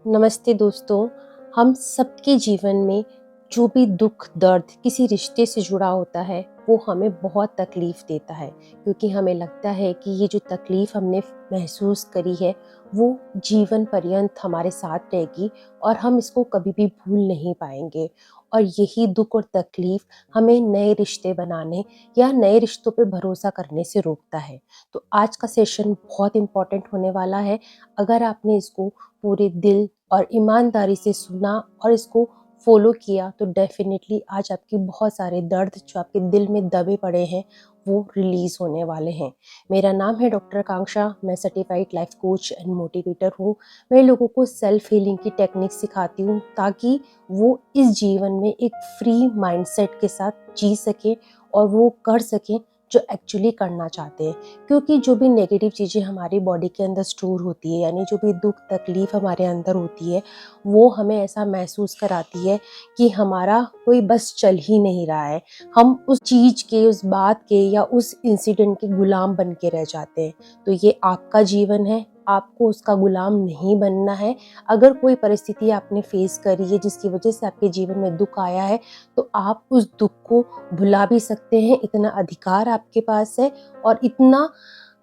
नमस्ते दोस्तों। हम सबके जीवन में जो भी दुख दर्द किसी रिश्ते से जुड़ा होता है वो हमें बहुत तकलीफ़ देता है, क्योंकि हमें लगता है कि ये जो तकलीफ़ हमने महसूस करी है वो जीवन पर्यंत हमारे साथ रहेगी और हम इसको कभी भी भूल नहीं पाएंगे। और यही दुख और तकलीफ़ हमें नए रिश्ते बनाने या नए रिश्तों पे भरोसा करने से रोकता है। तो आज का सेशन बहुत इम्पोर्टेंट होने वाला है। अगर आपने इसको पूरे दिल और ईमानदारी से सुना और इसको फॉलो किया तो डेफिनेटली आज आपके बहुत सारे दर्द जो आपके दिल में दबे पड़े हैं वो रिलीज होने वाले हैं। मेरा नाम है डॉक्टर आकांक्षा। मैं certified life coach and motivator हूँ। मैं लोगों को सेल्फ हीलिंग की टेक्निक सिखाती हूँ ताकि वो इस जीवन में एक फ्री माइंडसेट के साथ जी सकें और वो कर सकें जो एक्चुअली करना चाहते हैं। क्योंकि जो भी नेगेटिव चीज़ें हमारी बॉडी के अंदर स्टोर होती है, यानी जो भी दुख तकलीफ़ हमारे अंदर होती है, वो हमें ऐसा महसूस कराती है कि हमारा कोई बस चल ही नहीं रहा है। हम उस चीज़ के, उस बात के या उस इंसिडेंट के गुलाम बन के रह जाते हैं। तो ये आपका जीवन है, आपको उसका गुलाम नहीं बनना है। अगर कोई परिस्थिति आपने फेस करी है जिसकी वजह से आपके जीवन में दुख आया है, तो आप उस दुख को भुला भी सकते हैं। इतना अधिकार आपके पास है और इतना,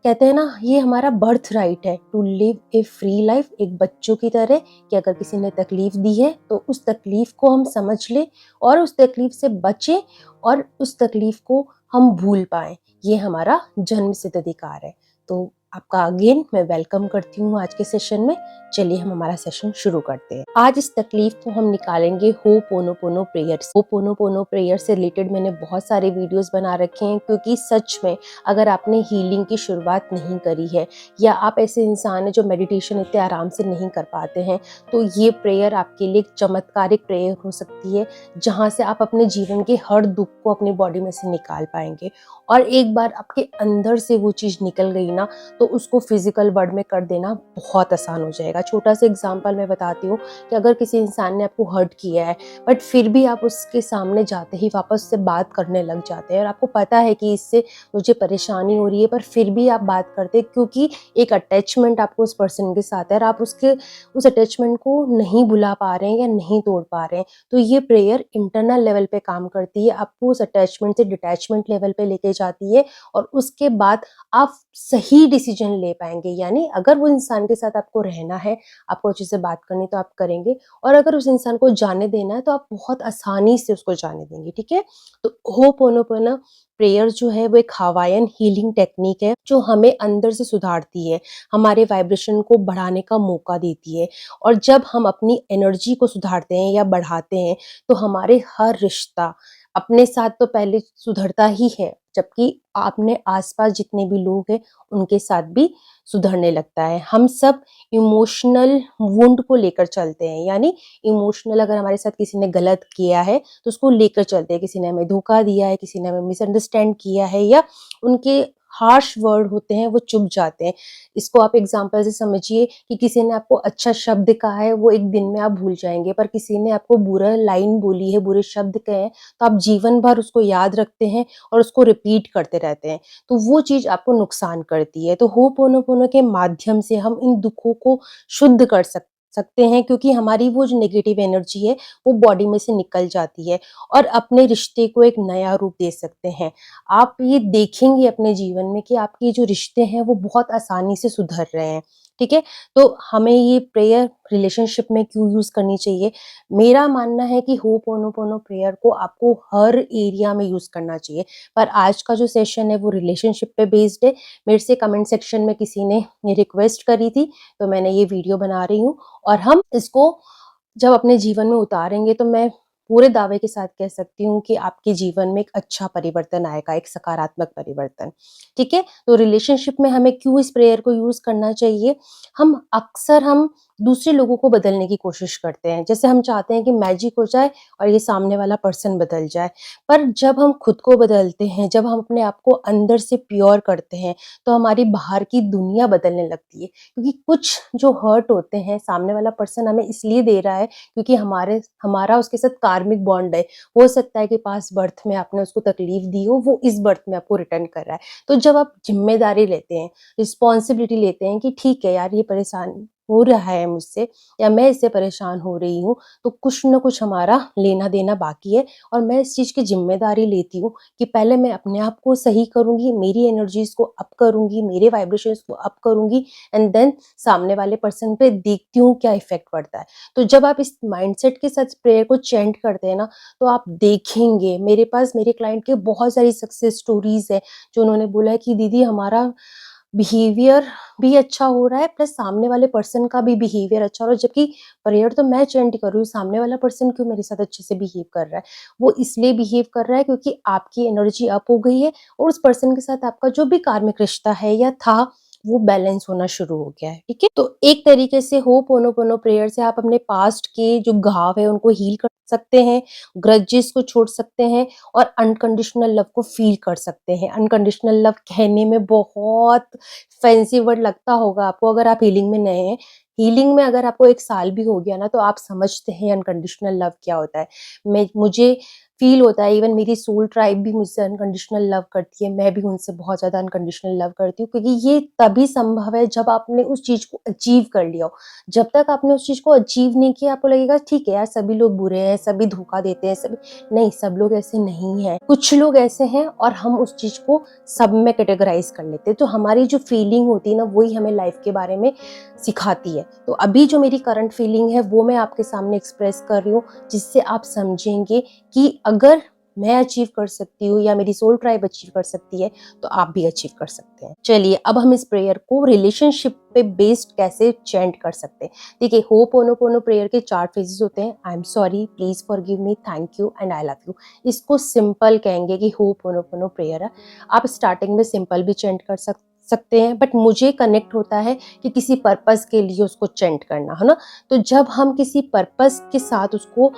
कहते हैं ना, ये हमारा बर्थ राइट है to live a free life, एक बच्चों की तरह, कि अगर किसी ने तकलीफ दी है तो उस तकलीफ को हम समझ लें और उस तकलीफ से बचें और उस तकलीफ को हम भूल पाएं। ये हमारा जन्म सिद्ध अधिकार है। तो आपका अगेन मैं वेलकम करती हूँ आज के सेशन में। चलिए हम हमारा सेशन शुरू करते हैं। आज इस तकलीफ को हम निकालेंगे होपोनोपोनो प्रेयर। होपोनोपोनो प्रेयर से रिलेटेड मैंने बहुत सारे वीडियोस बना रखे हैं, क्योंकि सच में अगर आपने हीलिंग की शुरुआत नहीं करी है या आप ऐसे इंसान हैं जो मेडिटेशन इतने आराम से नहीं कर पाते हैं, तो ये प्रेयर आपके लिए एक चमत्कारिक प्रेयर हो सकती है, जहाँ से आप अपने जीवन के हर दुख को अपनी बॉडी में से निकाल पाएंगे। और एक बार आपके अंदर से वो चीज़ निकल गई ना, तो उसको फिजिकल वर्ड में कर देना बहुत आसान हो जाएगा। छोटा सा एग्जांपल मैं बताती हूँ कि अगर किसी इंसान ने आपको हर्ट किया है बट फिर भी आप उसके सामने जाते ही वापस उससे बात करने लग जाते हैं और आपको पता है कि इससे मुझे परेशानी हो रही है, पर फिर भी आप बात करते हैं क्योंकि एक अटैचमेंट आपको उस पर्सन के साथ है और आप उस अटैचमेंट को नहीं भुला पा रहे हैं या नहीं तोड़ पा रहे हैं। तो ये प्रेयर इंटरनल लेवल पे काम करती है, आपको उस अटैचमेंट से डिटैचमेंट लेवल पे लेके जाती है और उसके बाद आप सही डिसीजन ले पाएंगे। यानी अगर वो इंसान के साथ आपको रहना है, आपको अच्छे से बात करनी तो आप करेंगे, और अगर उस इंसान को जाने देना है तो आप बहुत आसानी से उसको जाने देंगे। ठीक है। तो होपोनोपोनो प्रेयर जो है वो एक हवाईयन हीलिंग टेक्निक है जो हमें अंदर से सुधारती है, हमारे वाइब्रेशन को बढ़ाने का मौका देती है। और जब हम अपनी एनर्जी को सुधारते हैं या बढ़ाते हैं तो हमारे हर रिश्ता अपने साथ तो पहले सुधरता ही है, जबकि अपने आसपास जितने भी लोग हैं उनके साथ भी सुधरने लगता है। हम सब इमोशनल वुंड को लेकर चलते हैं, यानी इमोशनल, अगर हमारे साथ किसी ने गलत किया है तो उसको लेकर चलते हैं। किसी ने हमें धोखा दिया है, किसी ने हमें मिसअंडरस्टैंड किया है, या उनके हार्श वर्ड होते हैं वो चुभ जाते हैं। इसको आप एग्जांपल से समझिए कि किसी ने आपको अच्छा शब्द कहा है वो एक दिन में आप भूल जाएंगे, पर किसी ने आपको बुरा लाइन बोली है, बुरे शब्द कहे हैं, तो आप जीवन भर उसको याद रखते हैं और उसको रिपीट करते रहते हैं। तो वो चीज़ आपको नुकसान करती है। तो होपोनोपोनो के माध्यम से हम इन दुखों को शुद्ध कर सकते हैं, क्योंकि हमारी वो जो नेगेटिव एनर्जी है वो बॉडी में से निकल जाती है और अपने रिश्ते को एक नया रूप दे सकते हैं। आप ये देखेंगे अपने जीवन में कि आपके जो रिश्ते हैं वो बहुत आसानी से सुधर रहे हैं। ठीक है। तो हमें ये प्रेयर रिलेशनशिप में क्यों यूज करनी चाहिए? मेरा मानना है कि होपोनोपोनो प्रेयर को आपको हर एरिया में यूज करना चाहिए, पर आज का जो सेशन है वो रिलेशनशिप पे बेस्ड है। मेरे से कमेंट सेक्शन में किसी ने ये रिक्वेस्ट करी थी, तो मैंने ये वीडियो बना रही हूँ। और हम इसको जब अपने जीवन में उतारेंगे तो मैं पूरे दावे के साथ कह सकती हूँ कि आपके जीवन में एक अच्छा परिवर्तन आएगा, एक सकारात्मक परिवर्तन। ठीक है। तो रिलेशनशिप में हमें क्यों इस प्रेयर को यूज करना चाहिए? हम दूसरे लोगों को बदलने की कोशिश करते हैं, जैसे हम चाहते हैं कि मैजिक हो जाए और ये सामने वाला पर्सन बदल जाए। पर जब हम खुद को बदलते हैं, जब हम अपने आप को अंदर से प्योर करते हैं, तो हमारी बाहर की दुनिया बदलने लगती है। क्योंकि कुछ जो हर्ट होते हैं सामने वाला पर्सन हमें इसलिए दे रहा है क्योंकि हमारा उसके साथ कार्मिक बॉन्ड है। हो सकता है कि पास्ट बर्थ में आपने उसको तकलीफ दी हो, वो इस बर्थ में आपको रिटर्न कर रहा है। तो जब आप जिम्मेदारी लेते हैं, रिस्पॉन्सिबिलिटी लेते हैं कि ठीक है यार, ये परेशानी हो रहा है मुझसे या मैं इससे परेशान हो रही हूँ, तो कुछ न कुछ हमारा लेना-देना बाकी है और मैं इस चीज़ की ज़िम्मेदारी लेती हूँ कि पहले मैं अपने आप को सही करूँगी, मेरी एनर्जीज़ को अप करूँगी, मेरे वाइब्रेशंस को अप करूँगी एंड देन सामने वाले पर्सन पे देखती हूँ क्या इफ़ेक्ट पड़ता है। तो जब आप इस माइंडसेट के साथ प्रेयर को चैंट करते हैं ना, तो आप देखेंगे मेरे पास मेरे क्लाइंट के बहुत सारी सक्सेस स्टोरीज़ हैं, जो उन्होंने बोला है कि दीदी हमारा बिहेवियर भी अच्छा हो रहा है प्लस सामने वाले पर्सन का भी बिहेवियर अच्छा हो रहा है, जबकि प्रेयर तो मैं चैंट कर रही हूँ, सामने वाला पर्सन क्यों मेरे साथ अच्छे से बिहेव कर रहा है? वो इसलिए बिहेव कर रहा है क्योंकि आपकी एनर्जी अप हो गई है और उस पर्सन के साथ आपका जो भी कार्मिक रिश्ता है या था, वो बैलेंस होना शुरू हो गया है, ठीक है? तो एक तरीके से होपोनोपोनो प्रेयर से आप अपने पास्ट के जो घाव है उनको हील कर सकते हैं, ग्रजेस को छोड़ सकते हैं और अनकंडीशनल लव को फ़ील कर सकते हैं। अनकंडीशनल लव कहने में बहुत फैंसी वर्ड लगता होगा आपको अगर आप हीलिंग में नए हैं। हीलिंग में अगर आपको 1 साल भी हो गया ना, तो आप समझते हैं अनकंडीशनल लव क्या होता है। मैं मुझे फ़ील होता है, इवन मेरी सोल ट्राइब भी मुझसे अनकंडीशनल लव करती है, मैं भी उनसे बहुत ज़्यादा अनकंडीशनल लव करती हूँ क्योंकि ये तभी संभव है जब आपने उस चीज़ को अचीव कर लिया हो। जब तक आपने उस चीज़ को अचीव नहीं किया, आपको लगेगा ठीक है यार सभी लोग बुरे हैं, सभी धोखा देते हैं, सभी नहीं, सब लोग ऐसे नहीं हैं। कुछ लोग ऐसे हैं और हम उस चीज़ को सब में कैटेगराइज़ कर लेते हैं। तो हमारी जो फीलिंग होती है ना, वही हमें लाइफ़ के बारे में सिखाती है। तो अभी जो मेरी करंट फीलिंग है, वो मैं आपके सामने एक्सप्रेस कर रही हूँ, जिससे आप समझेंगे कि अगर मैं अचीव कर सकती हूँ या मेरी सोल ट्राइब अचीव कर सकती है, तो आप भी अचीव कर सकते हैं। चलिए, अब हम इस प्रेयर को रिलेशनशिप पे बेस्ड कैसे चैंट कर सकते हैं। देखिए, होपोनोपोनो प्रेयर के 4 फेजेस होते हैं। I am sorry, please forgive me, thank you and I love you. इसको सिंपल कहेंगे कि होपोनोपोनो प्रेयर है। आप स्टार्टिंग में सिंपल भी चैंट कर सकते हैं, बट मुझे कनेक्ट होता है कि किसी पर्पस के लिए उसको चैंट करना, है ना? तो जब हम किसी पर्पस के साथ उसको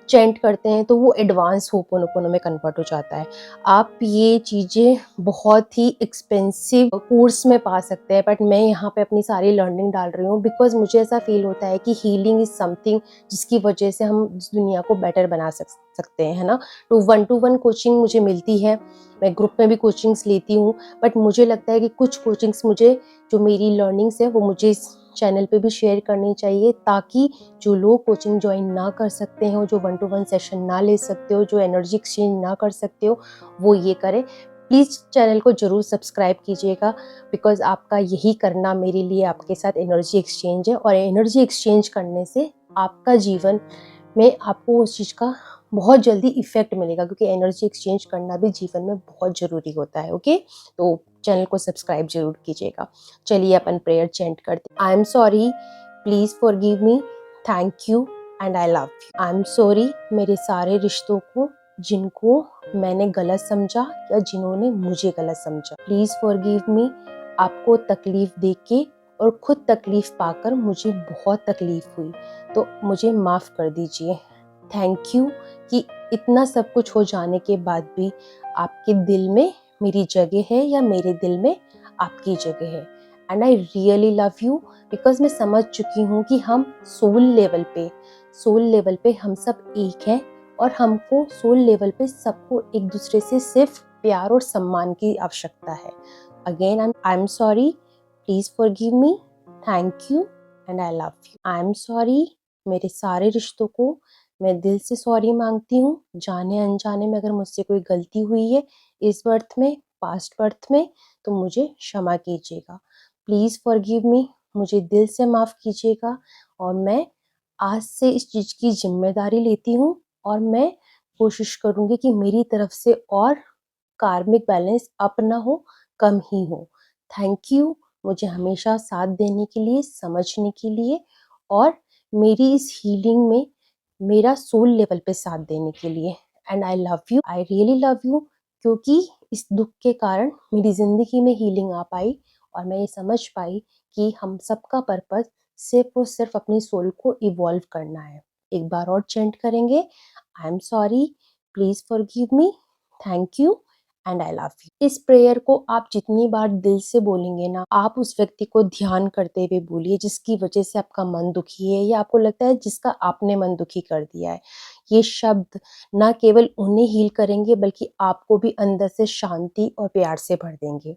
चैंट करते हैं, तो वो एडवांस होपोनोपोनो में कन्वर्ट हो जाता है। आप ये चीज़ें बहुत ही एक्सपेंसिव कोर्स में पा सकते हैं, बट मैं यहाँ पे अपनी सारी लर्निंग डाल रही हूँ बिकॉज़ मुझे ऐसा फ़ील होता है कि हीलिंग इज़ समथिंग जिसकी वजह से हम इस दुनिया को बेटर बना सकते हैं, है ना? टू वन कोचिंग मुझे मिलती है, मैं ग्रुप में भी कोचिंग्स लेती हूँ, बट मुझे लगता है कि कुछ कोचिंग्स मुझे जो मेरी लर्निंग्स है वो मुझे इस चैनल पे भी शेयर करनी चाहिए, ताकि जो लोग कोचिंग ज्वाइन ना कर सकते हो, जो 1 टू 1 सेशन ना ले सकते हो, जो एनर्जी एक्सचेंज ना कर सकते हो, वो ये करें। प्लीज़ चैनल को ज़रूर सब्सक्राइब कीजिएगा बिकॉज़ आपका यही करना मेरे लिए आपके साथ एनर्जी एक्सचेंज है और एनर्जी एक्सचेंज करने से आपका जीवन में आपको उस चीज़ का बहुत जल्दी इफ़ेक्ट मिलेगा, क्योंकि एनर्जी एक्सचेंज करना भी जीवन में बहुत ज़रूरी होता है, ओके? तो चैनल को सब्सक्राइब ज़रूर कीजिएगा। चलिए अपन प्रेयर चैंट करते हैं। I am sorry, please forgive me, thank you and I love you. I am sorry मेरे सारे रिश्तों को जिनको मैंने गलत समझा या जिन्होंने मुझे गलत समझा। प्लीज़ फॉरगिव मी, आपको तकलीफ़ देके और खुद तकलीफ़ पाकर मुझे बहुत तकलीफ़ हुई, तो मुझे माफ़ कर दीजिए। थैंक यू कि इतना सब कुछ हो जाने के बाद भी आपके दिल में मेरी जगह है या मेरे दिल में आपकी जगह है। And I really love you because मैं समझ चुकी हूँ कि हम सोल लेवल पे हम सब एक हैं और हमको सोल लेवल पे सबको एक दूसरे से सिर्फ प्यार और सम्मान की आवश्यकता है। Again I am sorry, please forgive me, thank you and I love you. I am sorry, मेरे सारे रिश्तों को मैं दिल से सॉरी मांगती हूँ। जाने अनजाने में अगर मुझसे कोई गलती हुई है इस बर्थ में, पास्ट बर्थ में, तो मुझे क्षमा कीजिएगा। प्लीज़ फॉरगिव मी, मुझे दिल से माफ़ कीजिएगा और मैं आज से इस चीज़ की ज़िम्मेदारी लेती हूँ और मैं कोशिश करूँगी कि मेरी तरफ से और कार्मिक बैलेंस अप ना हो, कम ही हो। थैंक यू मुझे हमेशा साथ देने के लिए, समझने के लिए और मेरी इस हीलिंग में मेरा सोल लेवल पे साथ देने के लिए। And I love you, I really love you, क्योंकि इस दुख के कारण मेरी ज़िंदगी में हीलिंग आ पाई और मैं ये समझ पाई कि हम सबका पर्पस सिर्फ और सिर्फ अपनी सोल को इवॉल्व करना है। एक बार और चैंट करेंगे, I am sorry, please forgive me, thank you and I love you. इस प्रेयर को आप जितनी बार दिल से बोलेंगे ना, आप उस व्यक्ति को ध्यान करते हुए बोलिए जिसकी वजह से आपका मन दुखी है या आपको लगता है जिसका आपने मन दुखी कर दिया है। ये शब्द ना केवल उन्हें हील करेंगे बल्कि आपको भी अंदर से शांति और प्यार से भर देंगे।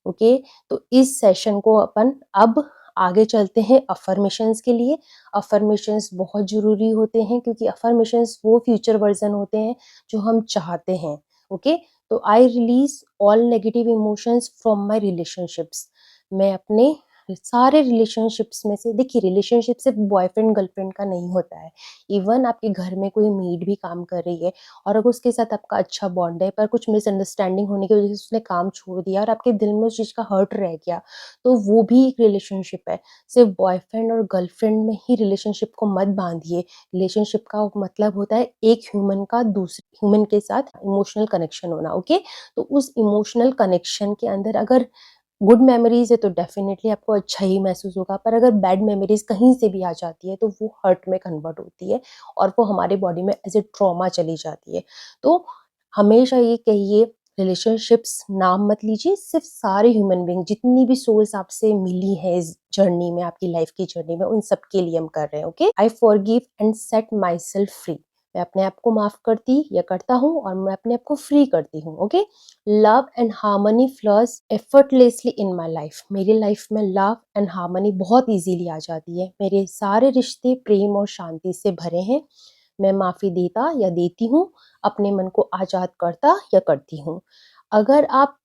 ओके, तो इस सेशन को अपन अब आगे चलते हैं अफर्मेशंस के लिए। अफर्मेशंस बहुत ज़रूरी होते हैं क्योंकि अफर्मेशंस वो फ्यूचर वर्ज़न होते हैं जो हम चाहते हैं, ओके? तो I release all negative emotions from my relationships. मैं अपने सारे रिलेशनशिप्स में से, देखिए रिलेशनशिप सिर्फ बॉयफ्रेंड गर्लफ्रेंड का नहीं होता है। इवन आपके घर में कोई मेड भी काम कर रही है और अगर उसके साथ आपका अच्छा बॉन्ड है, पर कुछ मिसअंडरस्टैंडिंग होने की वजह से उसने काम छोड़ दिया और आपके दिल में उस चीज़ का हर्ट रह गया, तो वो भी एक रिलेशनशिप है। सिर्फ बॉयफ्रेंड और गर्लफ्रेंड में ही रिलेशनशिप को मत बांधिए। रिलेशनशिप का मतलब होता है एक ह्यूमन का दूसरे ह्यूमन के साथ इमोशनल कनेक्शन होना, ओके? तो उस इमोशनल कनेक्शन के अंदर अगर गुड मेमोरीज है तो डेफिनेटली आपको अच्छा ही महसूस होगा, पर अगर बैड मेमोरीज कहीं से भी आ जाती है तो वो हर्ट में कन्वर्ट होती है और वो हमारे बॉडी में एज ए ट्रॉमा चली जाती है। तो हमेशा ये कहिए, रिलेशनशिप्स नाम मत लीजिए, सिर्फ सारे ह्यूमन बीइंग जितनी भी सोल्स आपसे मिली है इस जर्नी में, आपकी लाइफ की जर्नी में, उन सब के लिए हम कर रहे हैं, okay? I forgive and set my self free. मैं अपने आप को माफ करती या करता हूँ और मैं अपने आप को फ्री करती हूँ, okay? Love and harmony flows effortlessly in my life. मेरी लाइफ में लव एंड हार्मनी बहुत इजीली आ जाती है। मेरे सारे रिश्ते प्रेम और शांति से भरे हैं। मैं माफ़ी देता या देती हूँ, अपने मन को आज़ाद करता या करती हूँ। अगर आप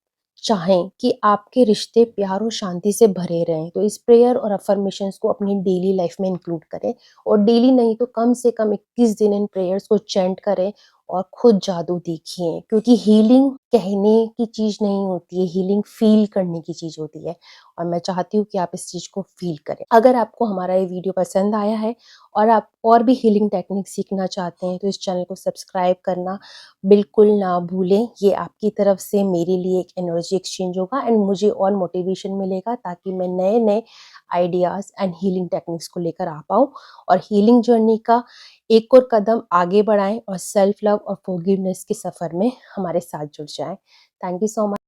चाहें कि आपके रिश्ते प्यार और शांति से भरे रहें, तो इस प्रेयर और अफ़र्मेशंस को अपनी डेली लाइफ में इंक्लूड करें और डेली नहीं तो कम से कम 21 दिन इन प्रेयर्स को चैंट करें और खुद जादू देखिए, क्योंकि हीलिंग कहने की चीज़ नहीं होती है, हीलिंग फ़ील करने की चीज़ होती है और मैं चाहती हूँ कि आप इस चीज़ को फ़ील करें। अगर आपको हमारा ये वीडियो पसंद आया है और आप और भी हीलिंग टेक्निक सीखना चाहते हैं, तो इस चैनल को सब्सक्राइब करना बिल्कुल ना भूलें। ये आपकी तरफ से मेरे लिए एक एनर्जी एक्सचेंज होगा एंड मुझे और मोटिवेशन मिलेगा ताकि मैं नए-नए आइडियाज़ एंड हीलिंग टेक्निक्स को लेकर आ पाऊँ और हीलिंग जर्नी का एक और कदम आगे बढ़ाएँ और सेल्फ लव और फॉरगिवनेस के सफ़र में हमारे साथ जुड़ जाएँ। Thank you so much.